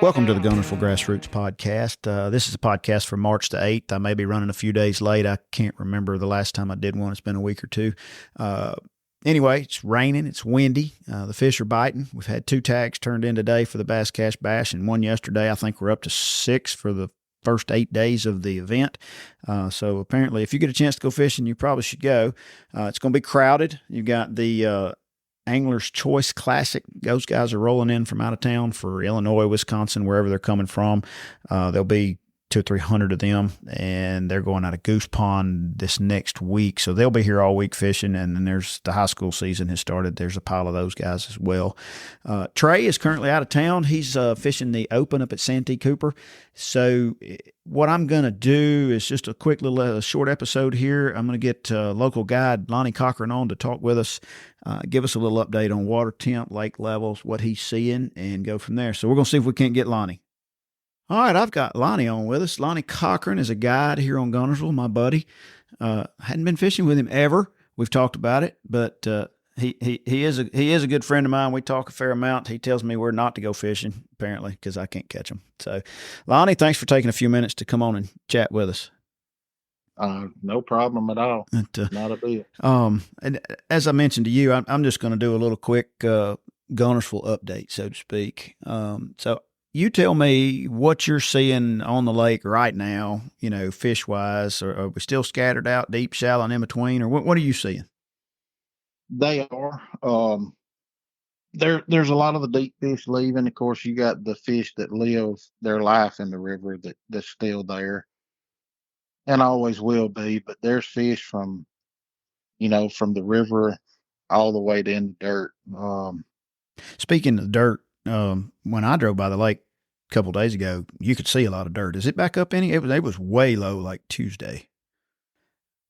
Welcome to the Guntersville Grassroots Podcast. This is a podcast for March the 8th. I may be running a few days late. I can't remember the last time I did one. It's been a week or two. Anyway, it's raining. It's windy. The fish are biting. We've had 2 tags turned in today for the Bass Cash Bash and one yesterday. I think we're up to 6 for the first 8 days of the event. So apparently, if you get a chance to go fishing, you probably should go. It's going to be crowded. You've got the Angler's Choice Classic. Those guys are rolling in from out of town for Illinois, Wisconsin, wherever they're coming from. There'll be 200 or 300 of them, and they're going out of Goose Pond this next week. So they'll be here all week fishing, and then there's the high school season has started. There's a pile of those guys as well. Trey is currently out of town. He's fishing the Open up at Santee Cooper. So what I'm going to do is just a quick little short episode here. I'm going to get local guide Lonnie Cochran on to talk with us, give us a little update on water temp, lake levels, what he's seeing, and go from there. So we're going to see if we can't get Lonnie. All right, I've got Lonnie on with us. Lonnie Cochran is a guide here on Guntersville, my buddy. Hadn't been fishing with him ever. We've talked about it, but he is a good friend of mine. We talk a fair amount. He tells me where not to go fishing, apparently, because I can't catch him. So, Lonnie, thanks for taking a few minutes to come on and chat with us. No problem at all. Not a bit. And as I mentioned to you, I'm just going to do a little quick Guntersville update, so to speak. So you tell me what you're seeing on the lake right now, fish wise. Are we still scattered out deep, shallow, and in between, or what are you seeing? They are. There's a lot of the deep fish leaving. Of course, you got the fish that live their life in the river that's still there and always will be. But there's fish from the river all the way to in the dirt. Speaking of dirt, when I drove by the lake a couple of days ago, you could see a lot of dirt. Is it back up any? It was way low like Tuesday.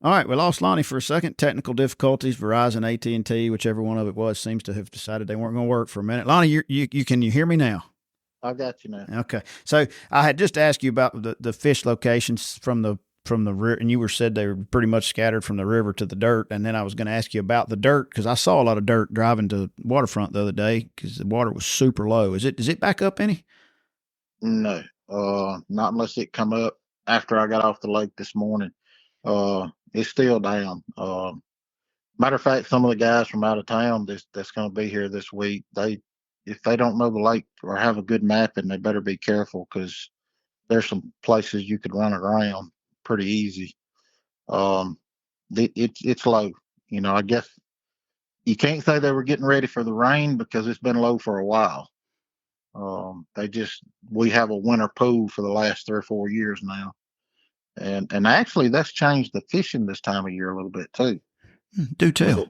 All right, we lost Lonnie for a second. Technical difficulties. Verizon, AT&T, whichever one of it was, seems to have decided they weren't going to work for a minute. Lonnie, can you hear me now? I got you now. Okay, so I had just asked you about the fish locations from the river, and you said they were pretty much scattered from the river to the dirt. And then I was going to ask you about the dirt because I saw a lot of dirt driving to waterfront the other day because the water was super low. Is it back up any? No, not unless it come up after I got off the lake this morning. It's still down. Matter of fact, some of the guys from out of town that's going to be here this week, if they don't know the lake or have a good mapping, they better be careful because there's some places you could run around pretty easy. It's low. I guess you can't say they were getting ready for the rain because it's been low for a while. We have a winter pool for the last 3 or 4 years now. And actually that's changed the fishing this time of year a little bit too. Do tell.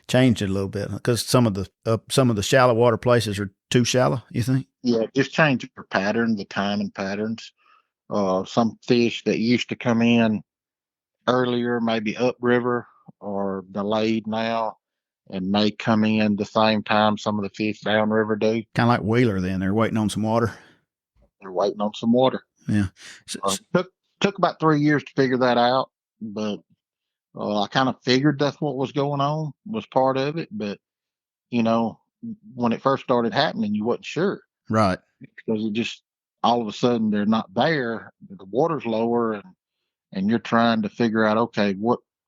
Changed it a little bit because some of the shallow water places are too shallow, you think? Yeah, just change your pattern, the timing patterns. Some fish that used to come in earlier, maybe upriver, are delayed now and may come in the same time some of the fish downriver do. Kind of like Wheeler then. They're waiting on some water. They're waiting on some water. Yeah. Took about 3 years to figure that out, but I kind of figured that's what was going on, was part of it. But, when it first started happening, you wasn't sure. Right. Because it just, all of a sudden, they're not there. The water's lower, and you're trying to figure out, okay,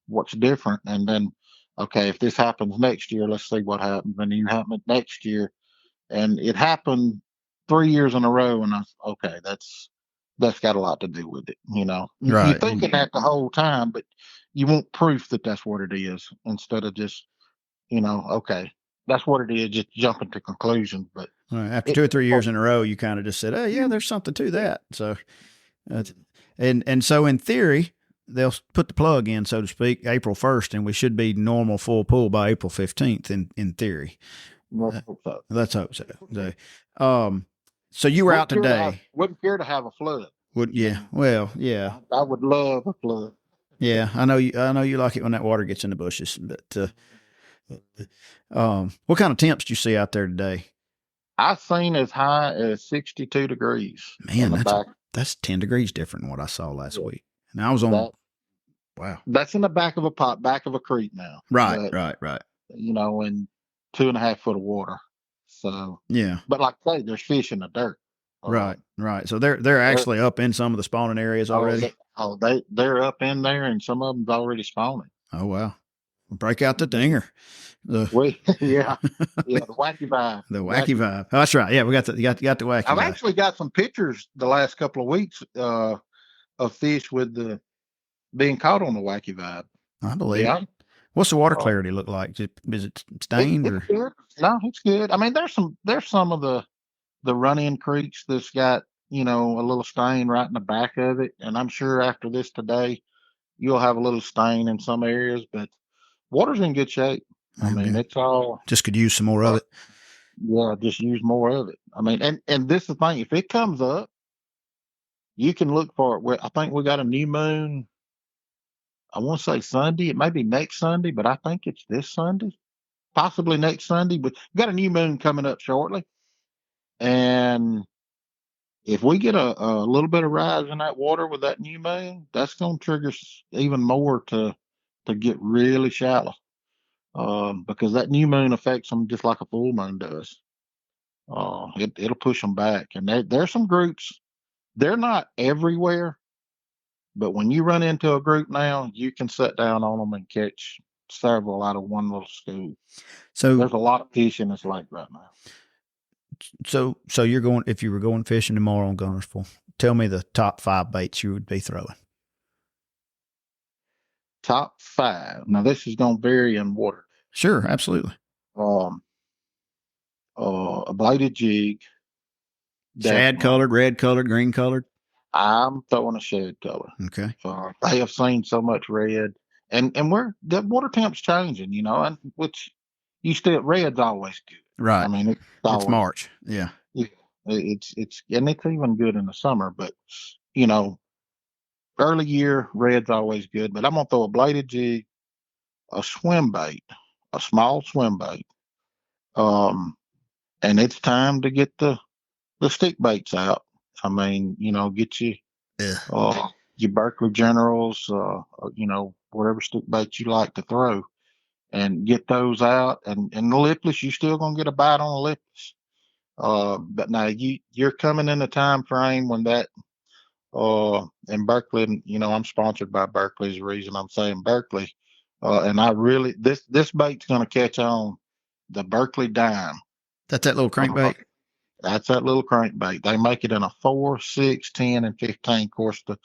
what's different? And then, okay, if this happens next year, let's see what happens. And you happen next year. And it happened 3 years in a row. And okay, that's got a lot to do with it. Right. You're thinking that the whole time, but you want proof that that's what it is instead of just, okay, that's what it is, just jumping to conclusions. But right. After 2 or 3 years in a row, you kind of just said, oh, yeah, there's something to that. So, and so in theory, they'll put the plug in, so to speak, April 1st, and we should be normal full pool by April 15th in theory. Let's hope so. Let's hope so. So you were out today. Wouldn't care to have a flood. Yeah. Well, yeah. I would love a flood. Yeah, I know you like it when that water gets in the bushes. But what kind of temps do you see out there today? I've seen as high as 62 degrees. Man, that's 10 degrees different than what I saw last week. And I was on. Wow. That's in the back of a creek now. Right. In 2.5 foot of water. So, Yeah. but like I say, there's fish in the dirt. Right. Right. So they're actually up in some of the spawning areas already. They're up in there, and some of them's already spawning. Oh wow. Break out the dinger. The Yeah, the wacky vibe. the wacky vibe. Oh, that's right. Yeah, we got the got the wacky I've vibe. actually got some pictures the last couple of weeks of fish with the being caught on the wacky vibe. I believe Yeah. it. What's the water clarity look like? Is it stained It's or? good. No, it's good. I mean, there's some of the run-in creeks that's got a little stain right in the back of it, and I'm sure after this today you'll have a little stain in some areas, but water's in good shape. I mean, it's all just could use some more of it. Yeah, just use more of it. I mean, and this is the thing: if it comes up, you can look for it. I think we got a new moon. I want to say Sunday. It may be next Sunday, but I think it's this Sunday, possibly next Sunday. But we got a new moon coming up shortly, and if we get a little bit of rise in that water with that new moon, that's going to trigger even more to get really shallow, because that new moon affects them just like a full moon does. It'll push them back, and there's some groups. They're not everywhere, but when you run into a group now, you can sit down on them and catch several out of one little school. So there's a lot of fish in this lake right now. So you're going, if you were going fishing tomorrow on Guntersville, tell me the top 5 baits you would be throwing. Top 5. Now this is going to vary in water. Sure, absolutely. A bladed jig. Shad colored, red colored, green colored. I'm throwing a shad color. Okay. I have seen so much red, and the water temp's changing, and which you still red's always good. Right. I mean, it's March. Yeah. Yeah. It's and it's even good in the summer, but early year red's always good. But I'm gonna throw a bladed jig, a swim bait, a small swim bait, and it's time to get the stick baits out. I mean, get your Berkeley Generals, whatever stick bait you like to throw, and get those out. And the lipless, you still gonna get a bite on the lipless. But now you're coming in the time frame when that in Berkeley, I'm sponsored by Berkeley is the reason I'm saying Berkeley. And I really this bait's gonna catch on, the Berkeley dime. That's that little crankbait. That's that little crankbait. They make it in a 4, 6, 10, and 15. Of course, the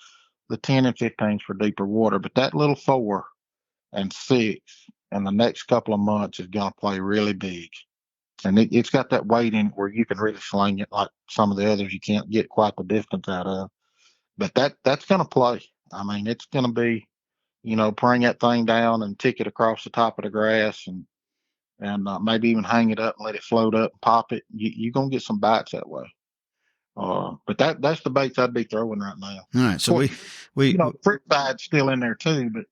10 and 15s for deeper water, but that little 4 and 6 in the next couple of months is gonna play really big. And it's got that weight in it where you can really sling it like some of the others you can't get quite the distance out of. But that's going to play. I mean, it's going to be, bring that thing down and tick it across the top of the grass and maybe even hang it up and let it float up and pop it. You're going to get some bites that way. But that's the baits I'd be throwing right now. All right. So we fruit side's still in there too, but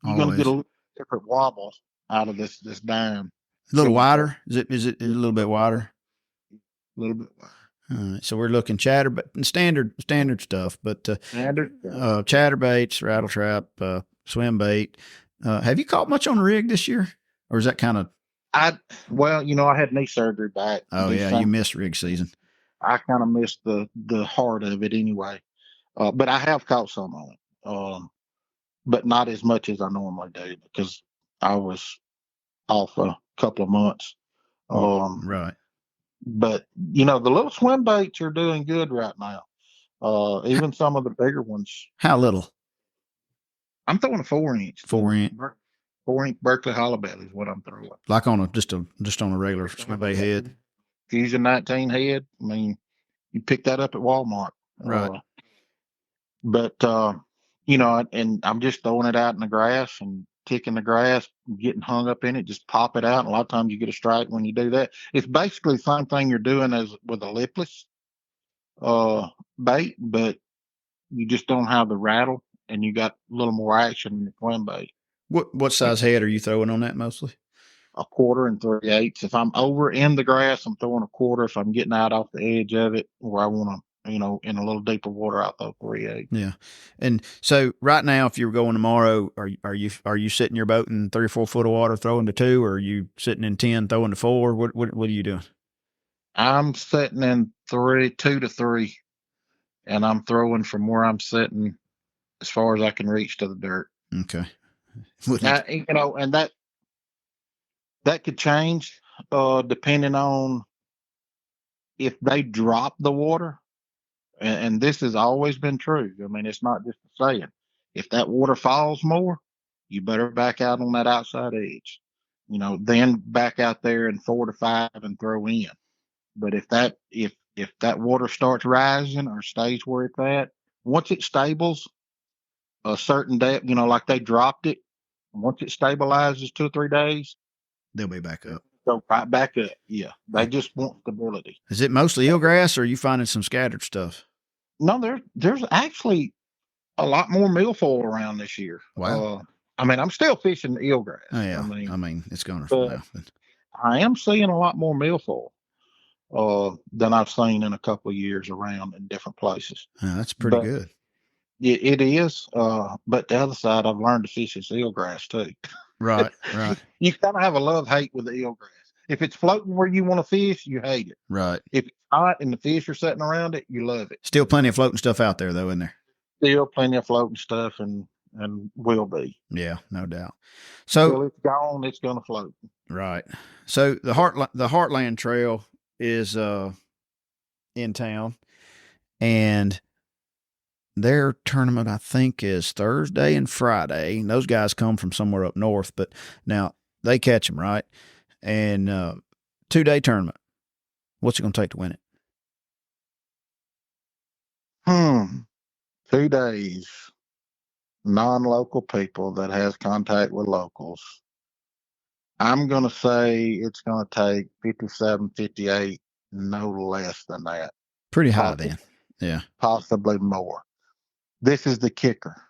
you're going to get a little different wobble out of this dime. A little wider? Is it a little bit wider? A little bit wider. All right, so we're looking chatter, but standard stuff. But chatterbaits, rattle trap, swim bait. Have you caught much on the rig this year, or is that kind of? I had knee surgery back. Oh yeah, you missed rig season. I kind of missed the heart of it anyway. But I have caught some on it, but not as much as I normally do because I was off a couple of months. Right. But the little swim baits are doing good right now. Even some of the bigger ones. How little? I'm throwing a 4-inch. 4-inch. 4-inch Berkeley hollow belly is what I'm throwing. Like on just on a regular swim bait head. Fusion 19 head. I mean, you pick that up at Walmart. Right. But and I'm just throwing it out in the grass and ticking the grass, getting hung up in it, just pop it out. And a lot of times you get a strike when you do that. It's basically the same thing you're doing as with a lipless bait, but you just don't have the rattle and you got a little more action in the swim bait. What size head are you throwing on that mostly? A 1/4 and 3/8. If I'm over in the grass, I'm throwing a 1/4. If I'm getting out off the edge of it where I want to, in a little deeper water, I'll throw 3/8. Yeah. And so right now, if you were going tomorrow, are you sitting your boat in 3 or 4 foot of water throwing to 2, or are you sitting in 10 throwing to 4? What are you doing? I'm sitting in 2 to 3, and I'm throwing from where I'm sitting as far as I can reach to the dirt. Okay. Wouldn't And that could change depending on if they drop the water. And this has always been true. I mean, it's not just a saying. If that water falls more, you better back out on that outside edge. Then back out there in 4 to 5 and throw in. But if that water starts rising or stays where it's at, once it stables a certain depth, like they dropped it, once it stabilizes 2 or 3 days, they'll be back up. go right back up. Yeah, they just want stability. Is it mostly eelgrass, or are you finding some scattered stuff? No, there's actually a lot more milfoil around this year. Wow. I mean, I'm still fishing eelgrass. Oh, yeah. I mean it's gone but now. I am seeing a lot more milfoil than I've seen in a couple of years around in different places. That's pretty good. It is. But the other side, I've learned to fish is eelgrass too. Right. You kind of have a love-hate with the eelgrass. If it's floating where you want to fish, you hate it. Right. If it's hot and the fish are sitting around it, you love it. Still plenty of floating stuff out there, though, isn't there? Still plenty of floating stuff, and will be. Yeah, no doubt. So until it's gone, it's going to float. Right. So the Heartland Trail is in town, and their tournament, I think, is Thursday and Friday. And those guys come from somewhere up north, but now they catch them, right? And 2-day tournament. What's it going to take to win it? 2 days. Non-local people that has contact with locals. I'm going to say it's going to take 57, 58, no less than that. Pretty high then. Yeah. Possibly more. This is the kicker.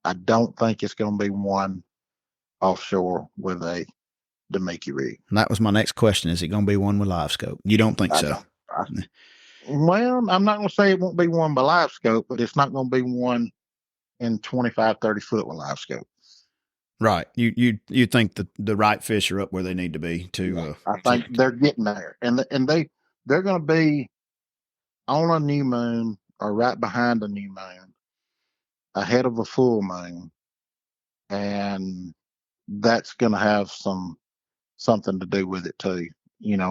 I don't think it's going to be one offshore with a Demiki rig. And that was my next question. Is it going to be one with live scope? You don't think so? Well, I'm not going to say it won't be one by live scope, but it's not going to be one in 25, 30 foot with live scope. Right. You think that the right fish are up where they need to be to I think they're getting there. And they're going to be on a new moon or right behind a new moon, ahead of a full moon. And that's going to have something to do with it too.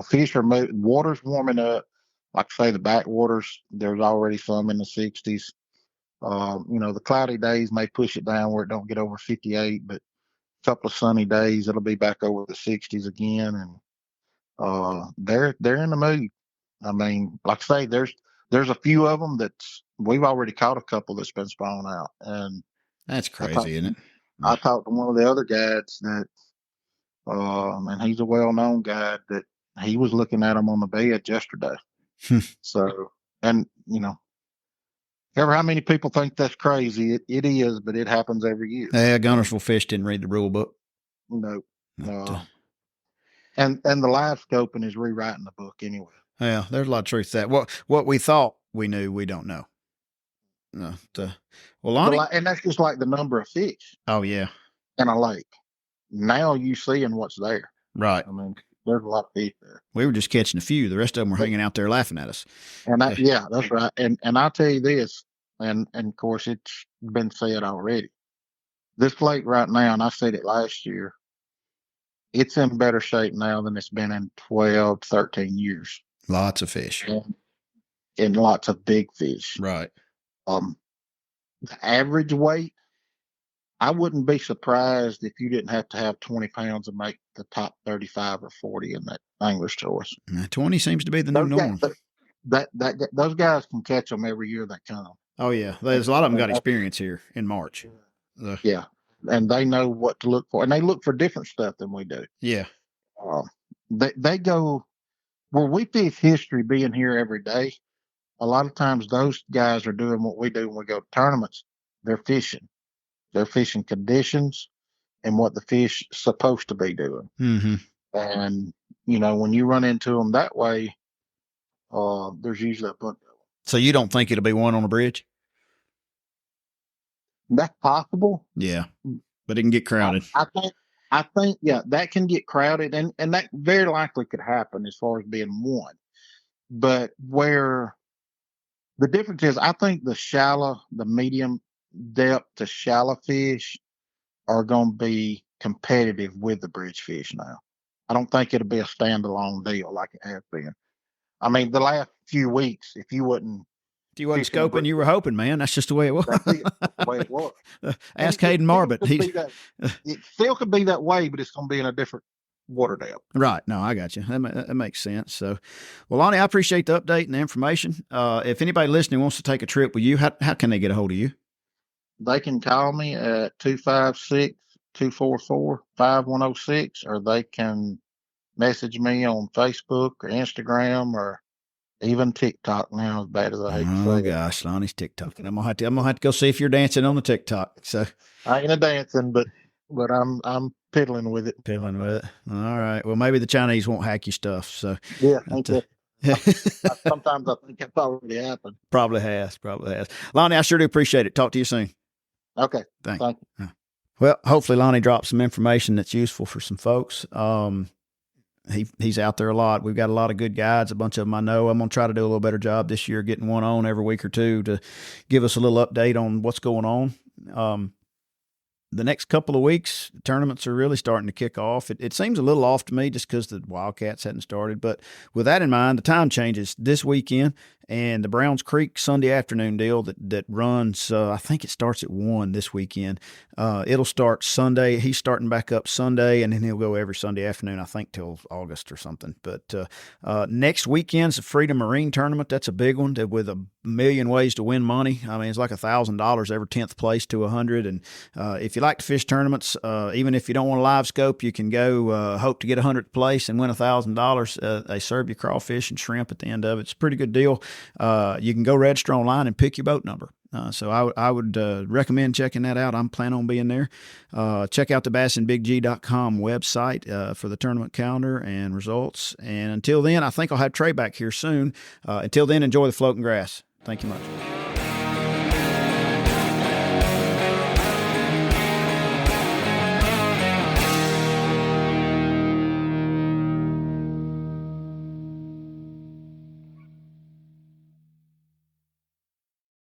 Fish are moving, water's warming up. Like I say, the backwaters, there's already some in the 60s. The cloudy days may push it down where it don't get over 58, but a couple of sunny days, it'll be back over the 60s again. And they're in the mood. I mean, like I say, there's a few of them we've already caught a couple that's been spawned out. And that's crazy, isn't it? I talked to one of the other guides that, and he's a well-known guide, that he was looking at them on the bed yesterday. So, and ever how many people think that's crazy? It is, but it happens every year. Yeah, Guntersville fish didn't read the rule book. No. And the live scoping is rewriting the book anyway. Yeah, there's a lot of truth to that. What we thought we knew, we don't know. No. Well, Lonnie, and that's just like the number of fish. Oh yeah. In a lake. Now you seeing what's there. Right. I mean, there's a lot of fish there. We were just catching a few. The rest of them were hanging out there laughing at us. And yeah, that's right. And I'll tell you this, and of course it's been said already. This lake right now, and I said it last year, it's in better shape now than it's been in 12, 13 years. Lots of fish. And lots of big fish. Right. The average weight, I wouldn't be surprised if you didn't have to have 20 pounds to make the top 35 or 40 in that angler's choice. 20 seems to be the new norm. Those guys can catch them every year they come. Oh, yeah. There's a lot of them got experience here in March. Yeah. And they know what to look for. And they look for different stuff than we do. Yeah. They go where we fish history being here every day. A lot of times those guys are doing what we do when we go to tournaments. They're fishing. They're fishing conditions and what the fish is supposed to be doing. Mm-hmm. And, when you run into them that way, there's usually a bunch of them. So you don't think it'll be one on a bridge? That's possible. Yeah. But it can get crowded. I think I think, yeah, that can get crowded, and that very likely could happen as far as being one. But where the difference is, I think the medium depth to shallow fish are going to be competitive with the bridge fish now. I don't think it'll be a standalone deal like it has been. I mean, the last few weeks, if you wouldn't If you wasn't fishing the scoping, bridge, you were hoping, man. That's just the way it was. that's it. That's the way it was. And Ask Hayden Marbot. It still could be that way, but it's going to be in a different water depth. Right. No, I got you. That makes sense. So, well, Lonnie, I appreciate the update and the information. If anybody listening wants to take a trip with you, how can they get a hold of you? They can call me at 256-244-5106, or they can message me on Facebook or Instagram or even TikTok now, as bad as I hate to say. Oh gosh, Lonnie's TikToking. I'm gonna have to go see if you're dancing on the TikTok. So I ain't a dancing, but I'm piddling with it. Piddling with it. All right. Well, maybe the Chinese won't hack your stuff. So yeah, sometimes I think that's already happened. Probably has. Lonnie, I sure do appreciate it. Talk to you soon. Okay. Thank you. Well, hopefully Lonnie dropped some information that's useful for some folks. He's out there a lot. We've got a lot of good guides. A bunch of them I know. I'm going to try to do a little better job this year, getting one on every week or two to give us a little update on what's going on. The next couple of weeks, tournaments are really starting to kick off. It seems a little off to me just because the Wildcats hadn't started. But with that in mind, the time changes this weekend, and the Browns Creek Sunday afternoon deal that runs, I think it starts at 1 this weekend. It'll start Sunday. He's starting back up Sunday, and then he'll go every Sunday afternoon, I think, till August or something. But next weekend's the Freedom Marine Tournament. That's a big one with a million ways to win money. I mean, it's like $1,000 every 10th place to 100. And if you like to fish tournaments, even if you don't want a live scope, you can go hope to get 100th place and win $1,000. They serve you crawfish and shrimp at the end of it. It's a pretty good deal. You can go register online and pick your boat number. So I would recommend checking that out. I'm planning on being there. Check out the bassandbigg.com website for the tournament calendar and results. And until then, I think I'll have Trey back here soon. Until then, enjoy the floating grass. Thank you much.